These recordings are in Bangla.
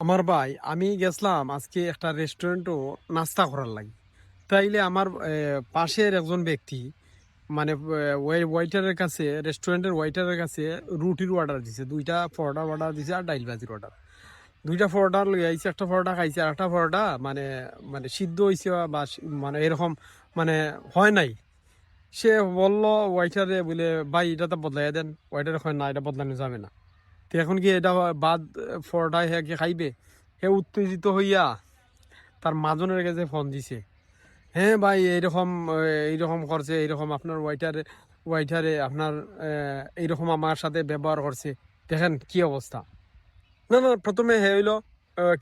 আমার ভাই আমি গেছিলাম আজকে একটা রেস্টুরেন্টও নাস্তা করার লাগি। তাইলে আমার পাশের একজন ব্যক্তি মানে ওয়াইটারের কাছে, রেস্টুরেন্টের ওয়াইটারের কাছে রুটির অর্ডার দিছে, দুইটা পরোটা অর্ডার দিছে আর ডাইল ভাজির অর্ডার। দুইটা পরোটা লই আইছে, একটা পরোটা খাইছে আর একটা পরোটা মানে মানে সিদ্ধ হয়েছে বা মানে এরকম মানে হয় নাই। সে বলল ওয়াইটারে বলে, ভাই এটা তো বদলাই দেন। ওয়াইটারে হয় না, এটা বদলানো যাবে না। তো এখন কি এটা বাদ পরোটায় হ্যাঁ কি খাইবে? হে উত্তেজিত হইয়া তার মাজনের কাছে ফোন দিছে। হ্যাঁ ভাই, এইরকম এইরকম করছে, এইরকম আপনার ওয়াইটারে ওয়াইটারে আপনার এইরকম আমার সাথে ব্যবহার করছে। দেখেন কি অবস্থা। না না, প্রথমে হে হইলো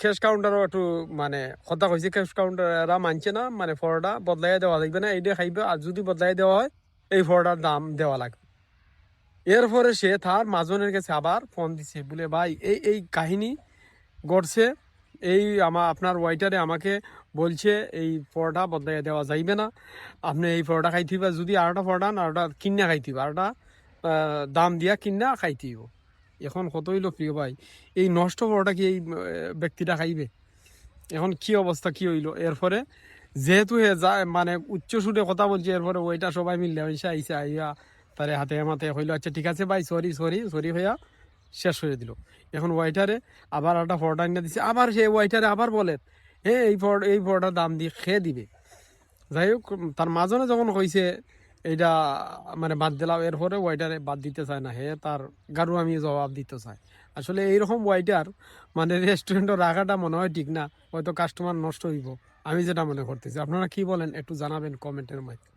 ক্যাশ কাউন্টারও একটু মানে কথা কইছে, ক্যাশ কাউন্টার এরা মানছে না, মানে পরোটা বদলাই দেওয়া লাগবে না, এইটা খাইবে, আর যদি বদলাই দেওয়া হয় এই পরোটার দাম দেওয়া লাগবে। এরপরে সে তার মাজনের কাছে আবার ফোন দিছে, বলে ভাই এই এই কাহিনী ঘটছে, এই আপনার ওয়াইটারে আমাকে বলছে এই পরোটা বদলাই দেওয়া যাইবে না, আপনি এই পরোটা খাইতেইবা, যদি আরেকটা পরোটা না আরেকটা কিনা খাইতেইবা, আরেকটা দাম দিয়া কিনা খাইতেইব। এখন কত হইলো প্রিয় ভাই, এই নষ্ট পরোটা কি এই ব্যক্তিটা খাইবে? এখন কি অবস্থা কি হইলো এরপরে, যেহেতু হে যা মানে উচ্চ সুরে কথা বলছে, এরপরে ওইটা সবাই মিললে হইসা আইসা আইয়া তারে হাতে মাতে হইলো, আচ্ছা ঠিক আছে ভাই, সরি সরি সরি হইয়া শেষ হয়ে দিল। এখন ওয়াইটারে আবার একটা পরোটা এনে দিছে, আবার সে ওয়াইটারে আবার বলে হ্যাঁ এই পরোটার দাম দিয়ে খেয়ে দিবে। যাই হোক, তার মাজনে যখন হয়েছে এইটা মানে বাদ দিলাম, এরপরে ওয়াইটারে বাদ দিতে চায় না, হে তার গারু আমি জবাব দিতে চাই। আসলে এইরকম ওয়াইটার মানে রেস্টুরেন্টে রাখাটা মনে হয় ঠিক না, হয়তো কাস্টমার নষ্ট হইব, আমি যেটা মনে করতেছি। আপনারা কি বলেন একটু জানাবেন কমেন্টের মাধ্যমে।